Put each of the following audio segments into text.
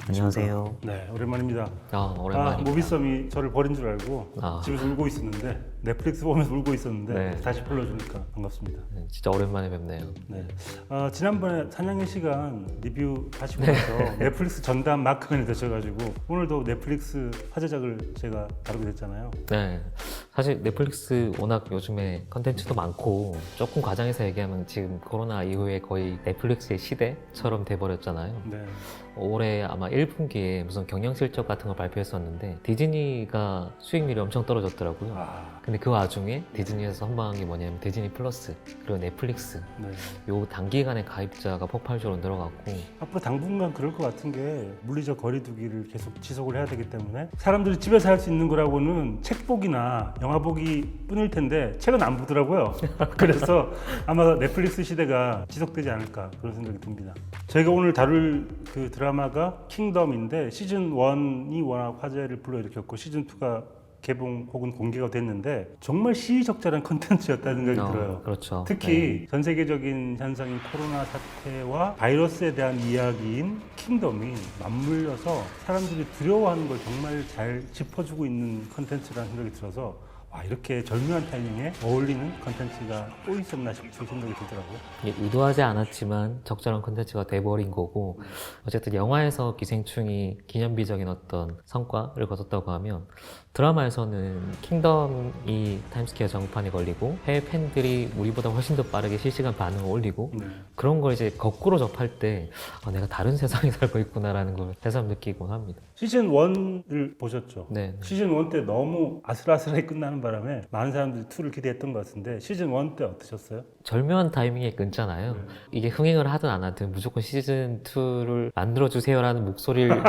안녕하세요. 네, 오랜만입니다. 오랜만입니다. 모비썸이 저를 버린 줄 알고 집에서 울고 있었는데, 넷플릭스 보면서 울고 있었는데 네. 다시 불러주니까 반갑습니다. 네, 진짜 오랜만에 뵙네요. 네. 지난번에 사냥의 시간 리뷰 하시고 나서 넷플릭스 전담 마크맨이 되셔가지고 오늘도 넷플릭스 화제작을 제가 다루게 됐잖아요. 네, 사실 넷플릭스 워낙 요즘에 컨텐츠도 많고 조금 과장해서 얘기하면 지금 코로나 이후에 거의 넷플릭스의 시대처럼 돼버렸잖아요. 네. 올해 아마 1분기에 무슨 경영 실적 같은 걸 발표했었는데 디즈니가 수익률이 엄청 떨어졌더라고요. 근데 그 와중에 디즈니에서 선방한 게 뭐냐면 디즈니 플러스 그리고 넷플릭스 네. 요 단기간에 가입자가 폭발적으로 늘어갔고 앞으로 당분간 그럴 것 같은 게 물리적 거리두기를 계속 지속을 해야 되기 때문에 사람들이 집에서 할 수 있는 거라고는 책 보기나 영화 보기 뿐일 텐데 책은 안 보더라고요. 그래서 아마 넷플릭스 시대가 지속되지 않을까 그런 생각이 듭니다. 저희가 오늘 다룰 그 드라마가 킹덤인데 시즌 1이 워낙 화제를 불러일으켰고 시즌 2가 개봉 혹은 공개가 됐는데 정말 시의적절한 컨텐츠였다는 생각이 들어요. 그렇죠. 특히 전 세계적인 현상인 코로나 사태와 바이러스에 대한 이야기인 킹덤이 맞물려서 사람들이 두려워하는 걸 정말 잘 짚어주고 있는 컨텐츠라는 생각이 들어서 와, 이렇게 절묘한 타이밍에 어울리는 컨텐츠가 또 있었나 싶은 생각이 들더라고요. 이게 의도하지 않았지만 적절한 콘텐츠가 돼버린 거고 어쨌든 영화에서 기생충이 기념비적인 어떤 성과를 거뒀다고 하면 드라마에서는 킹덤이 타임스퀘어 정판에 걸리고 해외 팬들이 우리보다 훨씬 더 빠르게 실시간 반응을 올리고 그런 걸 이제 거꾸로 접할 때 내가 다른 세상에 살고 있구나라는 걸 새삼 느끼곤 합니다. 시즌 1을 보셨죠? 네. 시즌 1 때 너무 아슬아슬하게 끝나는 바람에 많은 사람들이 2를 기대했던 것 같은데 시즌 1 때 어떠셨어요? 절묘한 타이밍에 끊잖아요. 이게 흥행을 하든 안 하든 무조건 시즌 2를 만들어주세요라는 목소리를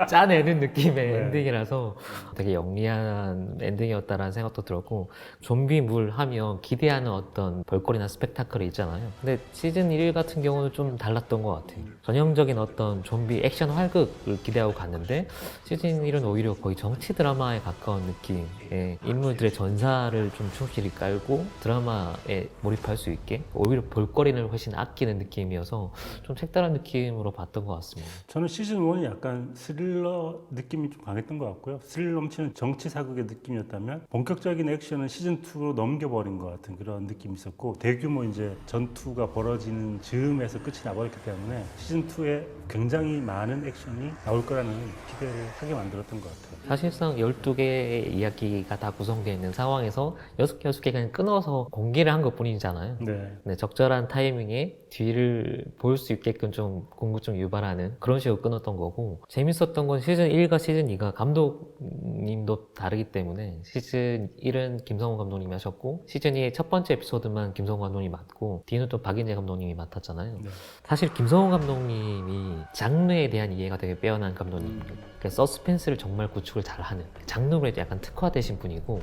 짜내는 느낌의 엔딩이라서 되게 영리한 엔딩이었다라는 생각도 들었고 좀비물 하면 기대하는 어떤 볼거리나 스펙타클이 있잖아요. 근데 시즌 1 같은 경우는 좀 달랐던 것 같아요. 전형적인 어떤 좀비 액션 활극을 기대하고 갔는데 시즌 1은 오히려 거의 정치 드라마에 가까운 느낌의 인물들의 전사를 좀 충실히 깔고 드라마에 몰입할 수 있게 오히려 볼거리를 훨씬 아끼는 느낌이어서 좀 색다른 느낌으로 봤던 것 같습니다. 저는 시즌 1이 약간 스릴러 느낌이 좀 강했던 것 같고요. 스릴 넘치는 정치 사극의 느낌이었다면 본격적인 액션은 시즌 2로 넘겨버린 것 같은 그런 느낌이 있었고 대규모 이제 전투가 벌어지는 즈음에서 끝이 나버렸기 때문에 시즌 2에 굉장히 많은 액션이 나올 거라는 기대를 하게 만들었던 것 같아요. 사실상 12개의 이야기가 다 구성되어 있는 상황에서 6개 그냥 끊어서 공개를 한 것 뿐이잖아요. 네, 적절한 타이밍에 뒤를 볼 수 있게끔 좀 궁금증 유발하는 그런 식으로 끊었던 거고 재밌었던 건 시즌 1과 시즌 2가 감독님도 다르기 때문에 시즌 1은 김성호 감독님이 하셨고 시즌 2의 첫 번째 에피소드만 김성호 감독님이 맡고 뒤는 또 박인재 감독님이 맡았잖아요. 사실 김성호 감독님이 장르에 대한 이해가 되게 빼어난 감독님이에요. 그러니까 서스펜스를 정말 구축을 잘하는 장르에 약간 특화되신 분이고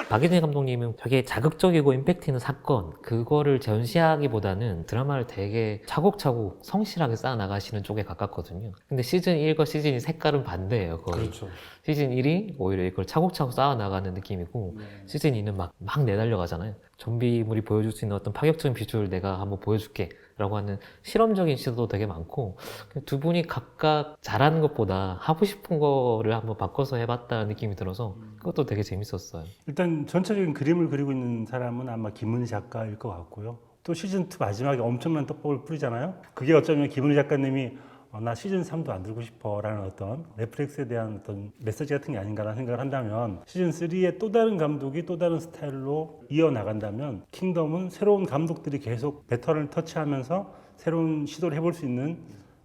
박인재 감독님은 되게 자극적이고 임팩트 있는 사건 그거를 전시하기보다는 드라마를 되게 차곡차곡 성실하게 쌓아나가시는 쪽에 가깝거든요. 근데 시즌 1과 시즌 2 색깔은 반대예요. 거의. 그렇죠. 시즌 1이 오히려 이걸 차곡차곡 쌓아나가는 느낌이고 시즌 2는 막 내달려가잖아요. 좀비물이 보여줄 수 있는 어떤 파격적인 비주얼을 내가 한번 보여줄게 라고 하는 실험적인 시도도 되게 많고 두 분이 각각 잘하는 것보다 하고 싶은 거를 한번 바꿔서 해봤다는 느낌이 들어서 그것도 되게 재밌었어요. 일단 전체적인 그림을 그리고 있는 사람은 아마 김은희 작가일 것 같고요. 또 시즌 2 마지막에 엄청난 떡밥을 뿌리잖아요. 그게 어쩌면 김은희 작가님이 나 시즌 3도 안 들고 싶어 라는 어떤 넷플릭스에 대한 어떤 메시지 같은 게 아닌가라는 생각을 한다면 시즌 3의 또 다른 감독이 또 다른 스타일로 이어나간다면 킹덤은 새로운 감독들이 계속 배턴을 터치하면서 새로운 시도를 해볼 수 있는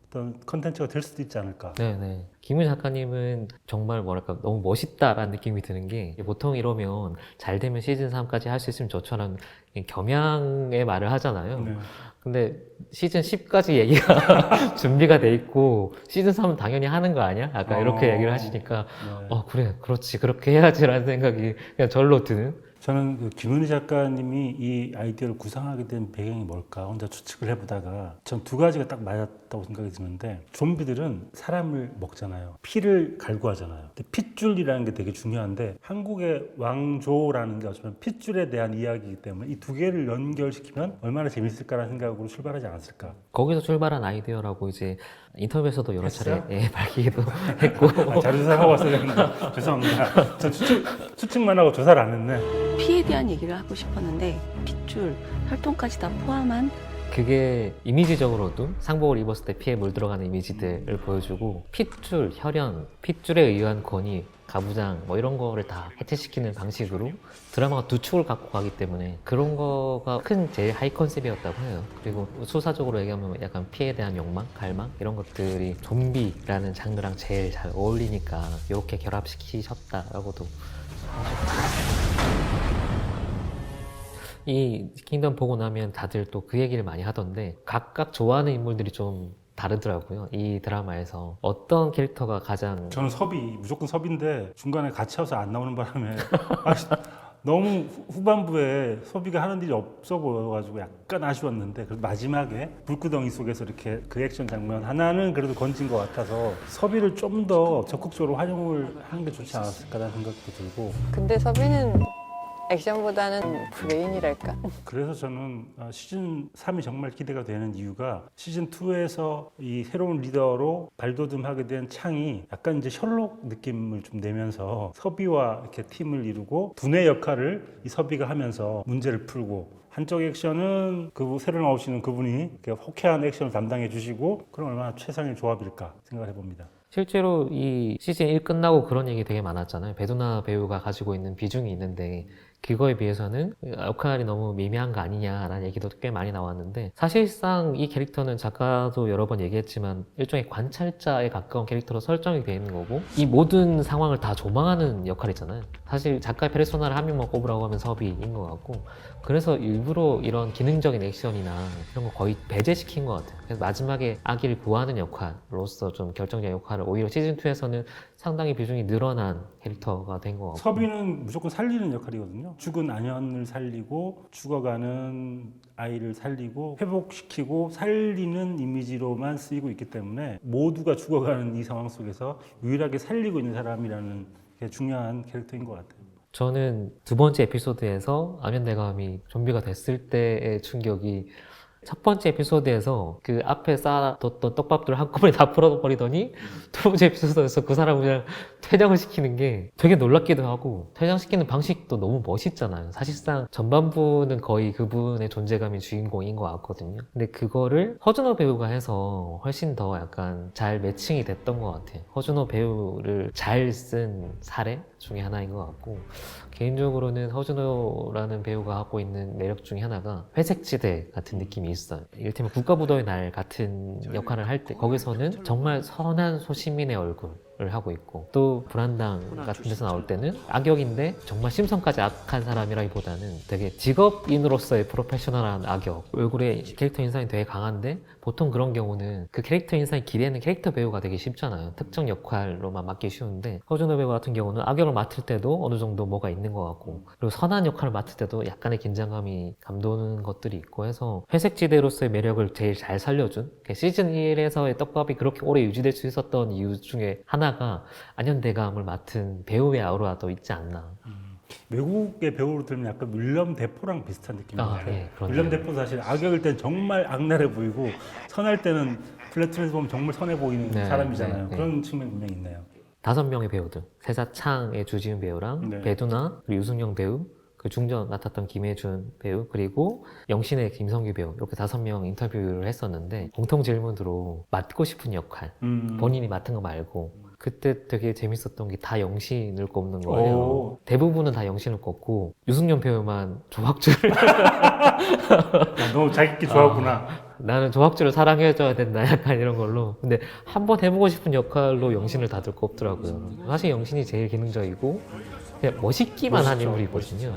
어떤 컨텐츠가 될 수도 있지 않을까. 네네. 김은희 작가님은 정말 뭐랄까 너무 멋있다라는 느낌이 드는 게 보통 이러면 잘 되면 시즌 3까지 할 수 있으면 좋죠라는 겸양의 말을 하잖아요. 근데 시즌 10까지 얘기가 준비가 돼 있고 시즌 3은 당연히 하는 거 아니야? 아까 이렇게 얘기를 하시니까 그래 그렇지 그렇게 해야지라는 생각이 그냥 절로 드는 저는 그 김은희 작가님이 이 아이디어를 구상하게 된 배경이 뭘까 혼자 추측을 해보다가 전 두 가지가 딱 맞았다고 생각이 드는데, 좀비들은 사람을 먹잖아요. 피를 갈구하잖아요. 근데 핏줄이라는 게 되게 중요한데, 한국의 왕조라는 게 어쩌면 핏줄에 대한 이야기이기 때문에 이 두 개를 연결시키면 얼마나 재밌을까라는 생각으로 출발하지 않았을까. 거기서 출발한 아이디어라고 이제 인터뷰에서도 여러 차례 했어요? 밝히기도 했고 자료조사하고 왔어야 되는데 죄송합니다. 저 추측만 하고 조사를 안 했네. 피에 대한 얘기를 하고 싶었는데 핏줄, 혈통까지 다 포함한 그게 이미지적으로도 상복을 입었을 때 피에 물들어가는 이미지들을 보여주고, 핏줄, 혈연, 핏줄에 의한 권위, 가부장 뭐 이런 거를 다 해체시키는 방식으로 드라마가 두 축을 갖고 가기 때문에 그런 거가 큰 제일 하이 컨셉이었다고 해요. 그리고 수사적으로 얘기하면 약간 피에 대한 욕망, 갈망 이런 것들이 좀비라는 장르랑 제일 잘 어울리니까 이렇게 결합시키셨다라고도 이 킹덤 보고 나면 다들 또 그 얘기를 많이 하던데, 각각 좋아하는 인물들이 좀 다르더라고요. 이 드라마에서 어떤 캐릭터가 가장 저는 무조건 섭인데 중간에 같이 와서 안 나오는 바람에 너무 후반부에 섭이가 하는 일이 없어 보여가지고 약간 아쉬웠는데, 그래도 마지막에 불구덩이 속에서 이렇게 그 액션 장면 하나는 그래도 건진 것 같아서 섭이를 좀 더 적극적으로 활용을 하는 게 좋지 않았을까라는 생각도 들고. 근데 섭이는 액션보다는 브레인이랄까? 그래서 저는 시즌 3이 정말 기대가 되는 이유가, 시즌 2에서 이 새로운 리더로 발돋움하게 된 창이 약간 이제 셜록 느낌을 좀 내면서 섭이와 이렇게 팀을 이루고 두뇌 역할을 이 섭이가 하면서 문제를 풀고, 한쪽 액션은 그 새로 나오시는 그분이 이렇게 호쾌한 액션을 담당해 주시고, 그럼 얼마나 최상의 조합일까 생각을 해봅니다. 실제로 이 시즌 1 끝나고 그런 얘기 되게 많았잖아요. 배두나 배우가 가지고 있는 비중이 있는데 그거에 비해서는 역할이 너무 미미한 거 아니냐라는 얘기도 꽤 많이 나왔는데, 사실상 이 캐릭터는 작가도 여러 번 얘기했지만 일종의 관찰자에 가까운 캐릭터로 설정이 되어 있는 거고, 이 모든 상황을 다 조망하는 역할이잖아요. 사실 작가의 페르소나를 한 명만 꼽으라고 하면 섭이인 것 같고, 그래서 일부러 이런 기능적인 액션이나 이런 거 거의 배제시킨 것 같아요. 그래서 마지막에 아기를 구하는 역할로서 좀 결정적인 역할을 오히려 시즌2에서는 상당히 비중이 늘어난 캐릭터가 된 것 같고. 섭이는 무조건 살리는 역할이거든요. 죽은 안현을 살리고 죽어가는 아이를 살리고 회복시키고 살리는 이미지로만 쓰이고 있기 때문에 모두가 죽어가는 이 상황 속에서 유일하게 살리고 있는 사람이라는 게 중요한 캐릭터인 것 같아요. 저는 두 번째 에피소드에서 아면대감이 좀비가 됐을 때의 충격이, 첫 번째 에피소드에서 그 앞에 쌓아뒀던 떡밥들을 한꺼번에 다 풀어버리더니 두 번째 에피소드에서 그 사람을 그냥 퇴장을 시키는 게 되게 놀랍기도 하고, 퇴장시키는 방식도 너무 멋있잖아요. 사실상 전반부는 거의 그분의 존재감이 주인공인 것 같거든요. 근데 그거를 허준호 배우가 해서 훨씬 더 약간 잘 매칭이 됐던 것 같아요. 허준호 배우를 잘 쓴 사례 중에 하나인 것 같고, 개인적으로는 허준호라는 배우가 갖고 있는 매력 중에 하나가 회색지대 같은 느낌이 있어요. 이를테면 국가부도의 날 같은 역할을 할 때 거기서는 정말 선한 소시민의 얼굴을 하고 있고, 또 불안당 같은 데서 나올 때는 악역인데 정말 심성까지 악한 사람이라기보다는 되게 직업인으로서의 프로페셔널한 악역, 얼굴에 캐릭터 인상이 되게 강한데, 보통 그런 경우는 그 캐릭터 인상이 기대는 캐릭터 배우가 되게 쉽잖아요. 특정 역할로만 맡기 쉬운데, 허준호 배우 같은 경우는 악역을 맡을 때도 어느 정도 뭐가 있는 것 같고, 그리고 선한 역할을 맡을 때도 약간의 긴장감이 감도는 것들이 있고 해서 회색지대로서의 매력을 제일 잘 살려준, 시즌 1에서의 떡밥이 그렇게 오래 유지될 수 있었던 이유 중에 하나가 안현대감을 맡은 배우의 아우라도 있지 않나. 외국의 배우로 들면 약간 윌럼 데포랑 비슷한 느낌이에요. 네, 윌럼 데포 사실 악역일 땐 정말 악랄해 보이고 선할 때는 플래툰에서 보면 정말 선해 보이는 네, 사람이잖아요. 네, 네. 그런 측면이 분명히 있네요. 5명의 배우들, 세사창의 주지훈 배우랑 네. 배두나, 그리고 유승용 배우, 그 중전 맡았던 김혜준 배우, 그리고 영신의 김성규 배우, 이렇게 5명 인터뷰를 했었는데, 공통 질문으로 맡고 싶은 역할, 본인이 맡은 거 말고, 그때 되게 재밌었던 게 다 영신을 꼽는 거예요. 오. 대부분은 다 영신을 꼽고 유승용 배우만 조학주를 너무 자기끼 좋아하구나. 나는 조학주를 사랑해줘야 된다, 약간 이런 걸로. 근데 한번 해보고 싶은 역할로 영신을 다들 꼽더라고요. 사실 영신이 제일 기능적이고 그냥 멋있기만 한 멋있죠. 인물이거든요.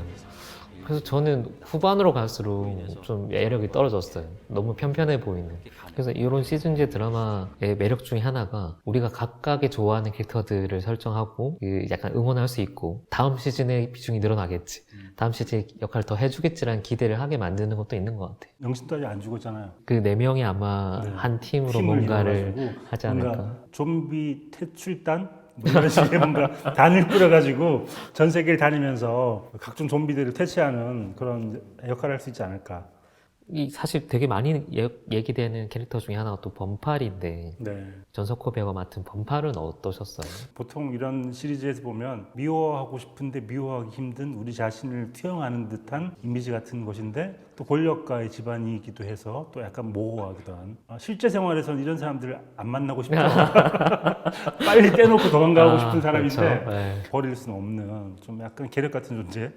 그래서 저는 후반으로 갈수록 좀 매력이 떨어졌어요. 너무 편편해 보이는. 그래서 이런 시즌제 드라마의 매력 중에 하나가 우리가 각각의 좋아하는 캐릭터들을 설정하고 그 약간 응원할 수 있고 다음 시즌의 비중이 늘어나겠지. 다음 시즌에 역할을 더 해주겠지라는 기대를 하게 만드는 것도 있는 것 같아요. 영신도 아직 안 죽었잖아요. 그 네 명이 아마 네. 한 팀으로 팀을 뭔가를 이뤄가지고 하지 뭔가 않을까. 좀비 퇴출단 뭐 이런 식의 뭔가 단을 꾸려가지고 전 세계를 다니면서 각종 좀비들을 퇴치하는 그런 역할을 할 수 있지 않을까. 이 사실 되게 많이 얘기되는 캐릭터 중에 하나가 또 범팔인데 네. 전석호 배우가 맡은 범팔은 어떠셨어요? 보통 이런 시리즈에서 보면 미워하고 싶은데 미워하기 힘든 우리 자신을 투영하는 듯한 이미지 같은 것인데 또 권력가의 집안이기도 해서 또 약간 모호하기도 한 실제 생활에서는 이런 사람들을 안 만나고 싶죠. 빨리 떼놓고 도망가고 싶은 사람인데 그렇죠. 네. 버릴 수는 없는 좀 약간 계력 같은 존재.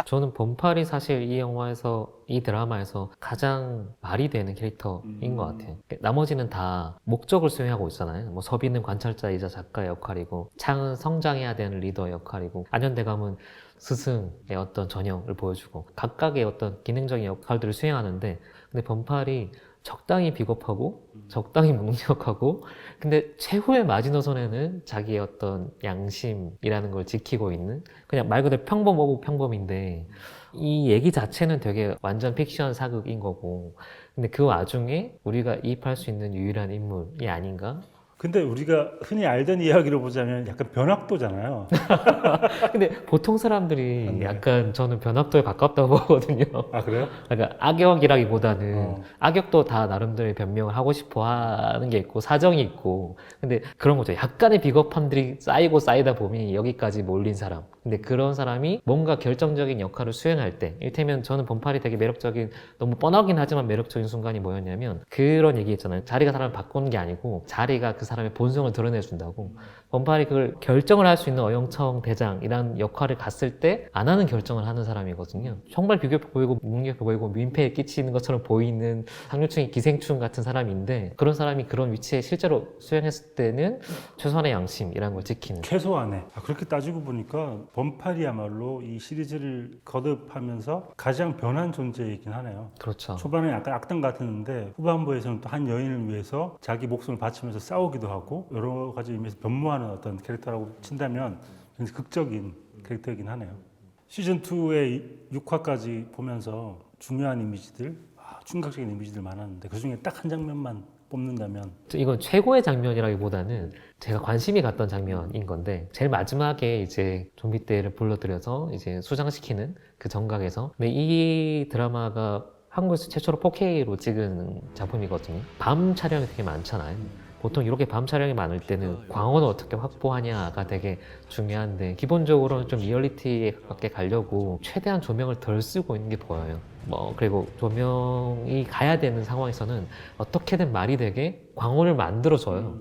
저는 범팔이 사실 이 영화에서 이 드라마에서 가장 말이 되는 캐릭터인 것 같아요. 나머지는 다 목적을 수행하고 있잖아요. 뭐 서비는 관찰자이자 작가의 역할이고 창은 성장해야 되는 리더의 역할이고 안현대감은 스승의 어떤 전형을 보여주고 각각의 어떤 기능적인 역할들을 수행하는데 근데 범팔이 적당히 비겁하고 적당히 무능력하고 근데 최후의 마지노선에는 자기의 어떤 양심이라는 걸 지키고 있는 그냥 말 그대로 평범하고 평범인데 이 얘기 자체는 되게 완전 픽션 사극인 거고 근데 그 와중에 우리가 이입할 수 있는 유일한 인물이 아닌가? 근데 우리가 흔히 알던 이야기로 보자면 약간 변학도잖아요. 근데 보통 사람들이 네. 약간 저는 변학도에 가깝다고 보거든요. 아 그래요? 그러니까 악역이라기보다는 어. 악역도 다 나름대로의 변명을 하고 싶어 하는 게 있고 사정이 있고 근데 그런 거죠. 약간의 비겁함들이 쌓이고 쌓이다 보니 여기까지 몰린 사람. 근데 그런 사람이 뭔가 결정적인 역할을 수행할 때 이를테면 저는 범팔이 되게 매력적인 너무 뻔하긴 하지만 매력적인 순간이 뭐였냐면 그런 얘기 있잖아요. 자리가 사람을 바꾸는 게 아니고 자리가 그 사람의 본성을 드러내준다고 범팔이 그걸 결정을 할 수 있는 어영청 대장이라는 역할을 갔을 때 안 하는 결정을 하는 사람이거든요. 정말 비겁해 보이고 무능력해 보이고 민폐에 끼치는 것처럼 보이는 상류층의 기생충 같은 사람인데 그런 사람이 그런 위치에 실제로 수행했을 때는 최소한의 양심이라는 걸 지키는 최소한의. 그렇게 따지고 보니까 범팔이야말로 이 시리즈를 거듭하면서 가장 변한 존재이긴 하네요. 그렇죠. 초반에 약간 악당 같았는데 후반부에서는 또 한 여인을 위해서 자기 목숨을 바치면서 싸우기도 하고 여러 가지 의미에서 변모하는 어떤 캐릭터라고 친다면 굉장히 극적인 캐릭터이긴 하네요. 시즌2의 6화까지 보면서 중요한 이미지들, 충격적인 이미지들 많았는데 그중에 딱 한 장면만 뽑는다면 이건 최고의 장면이라기보다는 제가 관심이 갔던 장면인 건데 제일 마지막에 이제 좀비 떼를 불러들여서 이제 수장시키는 그 정각에서 근데 이 드라마가 한국에서 최초로 4K로 찍은 작품이거든요. 밤 촬영이 되게 많잖아요. 보통 이렇게 밤 촬영이 많을 때는 광원을 어떻게 확보하냐가 되게 중요한데 기본적으로는 좀 리얼리티에 가깝게 가려고 최대한 조명을 덜 쓰고 있는 게 보여요. 그리고 조명이 가야 되는 상황에서는 어떻게든 말이 되게 광원을 만들어줘요.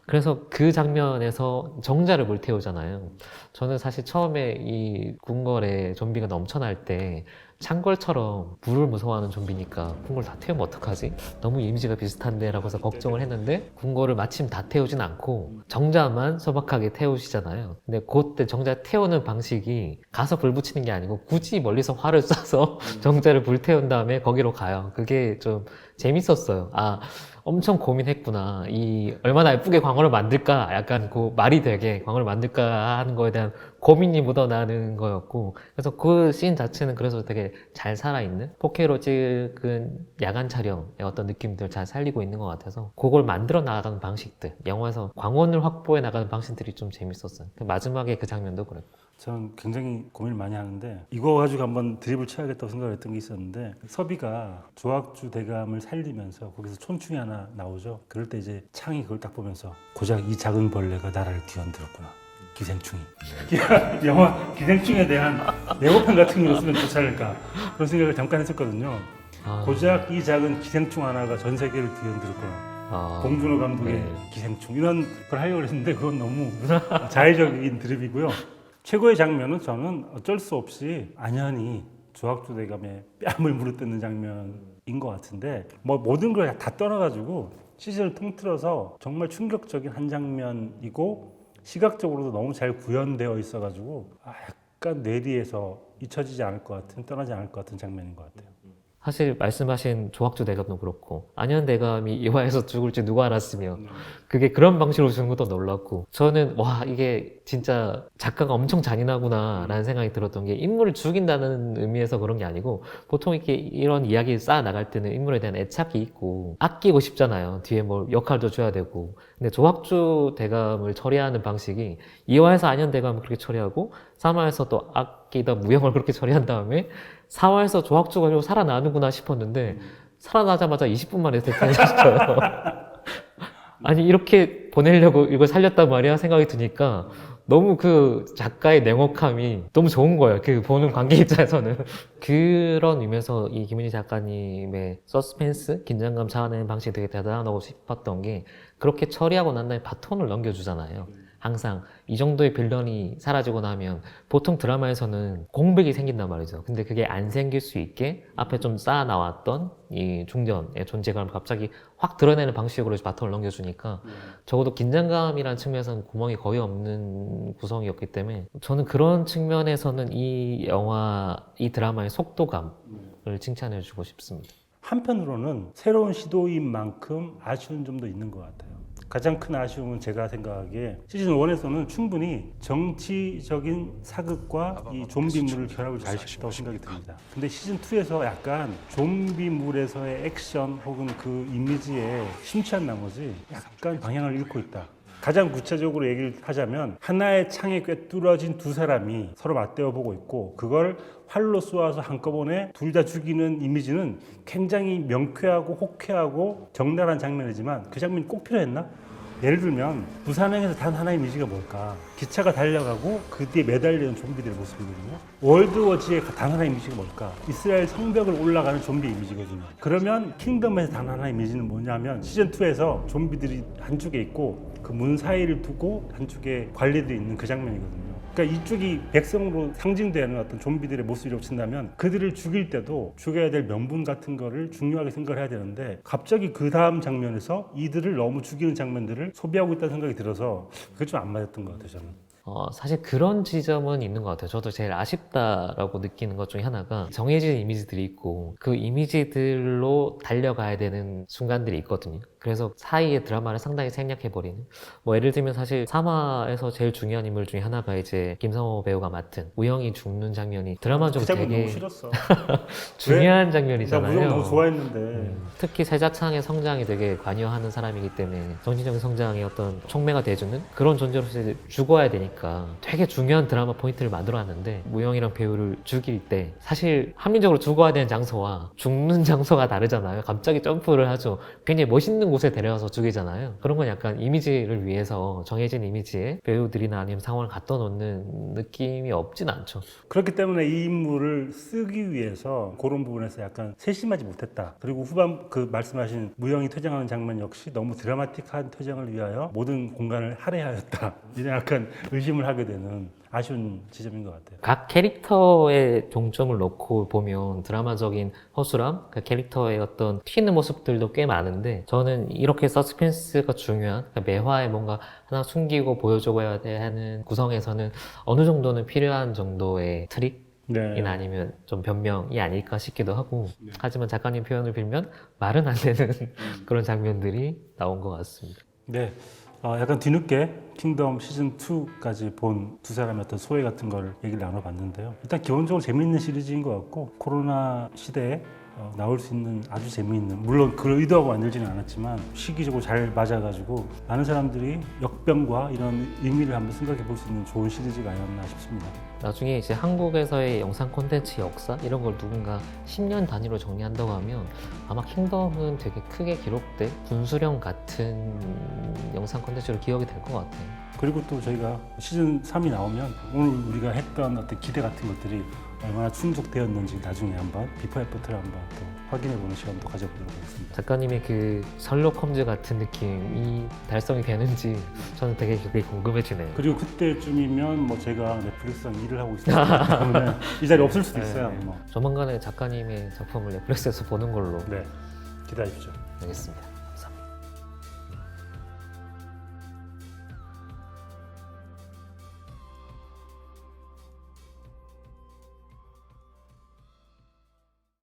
그래서 그 장면에서 정자를 불태우잖아요. 저는 사실 처음에 이 궁궐에 좀비가 넘쳐날 때 창궐처럼 불을 무서워하는 좀비니까 궁궐 다 태우면 어떡하지? 너무 이미지가 비슷한데 라고 해서 걱정을 했는데 궁궐을 마침 다 태우진 않고 정자만 소박하게 태우시잖아요. 근데 그때 정자 태우는 방식이 가서 불 붙이는 게 아니고 굳이 멀리서 활을 쏴서 정자를 불태운 다음에 거기로 가요. 그게 좀 재밌었어요. 엄청 고민했구나. 얼마나 예쁘게 광어를 만들까? 약간 그 말이 되게 광어를 만들까 하는 거에 대한 고민이 묻어나는 거였고. 그래서 그 씬 자체는 그래서 되게 잘 살아있는 4K로 찍은 야간 촬영의 어떤 느낌들을 잘 살리고 있는 것 같아서 그걸 만들어 나가는 방식들. 영화에서 광원을 확보해 나가는 방식들이 좀 재밌었어요. 마지막에 그 장면도 그랬고. 저는 굉장히 고민을 많이 하는데 이거 가지고 한번 드립을 쳐야겠다고 생각을 했던 게 있었는데 서비가 조학주 대감을 살리면서 거기서 촌충이 하나 나오죠. 그럴 때 이제 창이 그걸 딱 보면서 고작 이 작은 벌레가 나라를 뒤흔들었구나. 기생충이. 영화 기생충에 대한 예고편 같은 거 쓰면 좋지 않을까 그런 생각을 잠깐 했었거든요. 고작 이 작은 기생충 하나가 전 세계를 뒤흔들었구나. 봉준호 감독의 네. 기생충 이런 걸 하려고 했는데 그건 너무 자의적인 드립이고요. 최고의 장면은 저는 어쩔 수 없이 안현이 조학주 대감의 뺨을 물어뜯는 장면인 것 같은데 모든 걸 다 떠나가지고 시즌을 통틀어서 정말 충격적인 한 장면이고 시각적으로도 너무 잘 구현되어 있어가지고 약간 뇌리에서 잊혀지지 않을 것 같은, 떠나지 않을 것 같은 장면인 것 같아요. 사실 말씀하신 조학주 대감도 그렇고 안현 대감이 이화에서 죽을지 누가 알았으며 그게 그런 방식으로 죽는 것도 놀랐고 저는 와 이게 진짜 작가가 엄청 잔인하구나 라는 생각이 들었던 게 인물을 죽인다는 의미에서 그런 게 아니고 보통 이렇게 이런 이야기를 쌓아 나갈 때는 인물에 대한 애착이 있고 아끼고 싶잖아요. 뒤에 뭐 역할도 줘야 되고 근데 조학주 대감을 처리하는 방식이 이화에서 안현 대감을 그렇게 처리하고 3화에서 또 아끼던 무영을 그렇게 처리한 다음에 4화에서 조학주가 좀 살아나는구나 싶었는데 살아나자마자 20분 만에 대퇴했어요. 아니 이렇게 보내려고 이걸 살렸단 말이야 생각이 드니까 너무 그 작가의 냉혹함이 너무 좋은 거예요. 그 보는 관객 입장에서는. 그런 의미에서 이 김은희 작가님의 서스펜스, 긴장감 자아내는 방식이 되게 대단하다고 싶었던 게 그렇게 처리하고 난 다음에 바톤을 넘겨주잖아요. 항상 이 정도의 빌런이 사라지고 나면 보통 드라마에서는 공백이 생긴단 말이죠. 근데 그게 안 생길 수 있게 앞에 좀 쌓아 나왔던 이 중전의 존재감을 갑자기 확 드러내는 방식으로 바톤을 넘겨주니까 적어도 긴장감이라는 측면에서는 구멍이 거의 없는 구성이었기 때문에 저는 그런 측면에서는 이 영화, 이 드라마의 속도감을 칭찬해주고 싶습니다. 한편으로는 새로운 시도인 만큼 아쉬운 점도 있는 것 같아요. 가장 큰 아쉬움은 제가 생각하기에 시즌 1에서는 충분히 정치적인 사극과 이 좀비물을 결합을 잘 시켰다고 생각이 듭니다. 근데 시즌 2에서 약간 좀비물에서의 액션 혹은 그 이미지에 심취한 나머지 약간 방향을 잃고 있다. 가장 구체적으로 얘기를 하자면 하나의 창에 꿰뚫어진 두 사람이 서로 맞대어 보고 있고 그걸 활로 쏘아서 한꺼번에 둘 다 죽이는 이미지는 굉장히 명쾌하고 호쾌하고 적나라한 장면이지만 그 장면이 꼭 필요했나? 예를 들면 부산행에서 단 하나의 이미지가 뭘까? 기차가 달려가고 그 뒤에 매달리는 좀비들의 모습이거든요. 월드워치의 단 하나의 이미지가 뭘까? 이스라엘 성벽을 올라가는 좀비 이미지거든요. 그러면 킹덤에서 단 하나의 이미지는 뭐냐면 시즌2에서 좀비들이 한쪽에 있고 그 문 사이를 두고 한쪽에 관리들이 있는 그 장면이거든요. 그러니까 이쪽이 백성으로 상징되는 어떤 좀비들의 모습이라고 친다면 그들을 죽일 때도 죽여야 될 명분 같은 거를 중요하게 생각을 해야 되는데 갑자기 그 다음 장면에서 이들을 너무 죽이는 장면들을 소비하고 있다는 생각이 들어서 그게 좀 안 맞았던 것 같아요, 저는. 사실 그런 지점은 있는 것 같아요. 저도 제일 아쉽다라고 느끼는 것 중에 하나가 정해진 이미지들이 있고 그 이미지들로 달려가야 되는 순간들이 있거든요. 그래서 사이에 드라마를 상당히 생략해버리는 뭐 예를 들면 사실 3화에서 제일 중요한 인물 중에 하나가 이제 김성호 배우가 맡은 우영이 죽는 장면이 드라마적으로 그 장면 되게 너무 싫었어. 중요한 나 장면이잖아요. 우영 너무 좋아했는데 특히 세자창의 성장이 되게 관여하는 사람이기 때문에 정신적인 성장의 어떤 촉매가 돼주는 그런 존재로서 이제 죽어야 되니까 되게 중요한 드라마 포인트를 만들어놨는데 무영이랑 배우를 죽일 때 사실 합리적으로 죽어야 되는 장소와 죽는 장소가 다르잖아요. 갑자기 점프를 하죠. 굉장히 멋있는 곳에 데려가서 죽이잖아요. 그런 건 약간 이미지를 위해서 정해진 이미지에 배우들이나 아니면 상황을 갖다 놓는 느낌이 없진 않죠. 그렇기 때문에 이 인물을 쓰기 위해서 그런 부분에서 약간 세심하지 못했다. 그리고 후반 그 말씀하신 무영이 퇴장하는 장면 역시 너무 드라마틱한 퇴장을 위하여 모든 공간을 할애하였다. 이런 약간 의심을 하게 되는 아쉬운 지점인 것 같아요. 각 캐릭터의 종점을 놓고 보면 드라마적인 허술함, 그 캐릭터의 어떤 튀는 모습들도 꽤 많은데 저는 이렇게 서스펜스가 중요한 그러니까 매화에 뭔가 하나 숨기고 보여줘야 하는 구성에서는 어느 정도는 필요한 정도의 트릭 이나 아니면 좀 변명이 아닐까 싶기도 하고 하지만 작가님 표현을 빌면 말은 안 되는 그런 장면들이 나온 것 같습니다. 네. 약간 뒤늦게 킹덤 시즌2까지 본 두 사람의 어떤 소회 같은 걸 얘기를 나눠봤는데요. 일단 기본적으로 재미있는 시리즈인 것 같고 코로나 시대에 나올 수 있는 아주 재미있는 물론 그걸 의도하고 만들지는 않았지만 시기적으로 잘 맞아가지고 많은 사람들이 역병과 이런 의미를 한번 생각해 볼 수 있는 좋은 시리즈가 아니었나 싶습니다. 나중에 이제 한국에서의 영상 콘텐츠 역사 이런 걸 누군가 10년 단위로 정리한다고 하면 아마 킹덤은 되게 크게 기록돼 분수령 같은 영상 콘텐츠로 기억이 될 것 같아요. 그리고 또 저희가 시즌 3이 나오면 오늘 우리가 했던 어떤 기대 같은 것들이 얼마나 충족되었는지 나중에 한번 비포 애프터를 한번 또 확인해보는 시간도 가져보도록 하겠습니다. 작가님의 그 셜록 홈즈 같은 느낌이 달성이 되는지 저는 되게 궁금해지네요. 그리고 그때쯤이면 뭐 제가 넷플릭스랑 일을 하고 있었기 때문에 이 자리 없을 수도 있어요. 네. 뭐. 조만간에 작가님의 작품을 넷플릭스에서 보는 걸로 네, 기다리십시오. 알겠습니다.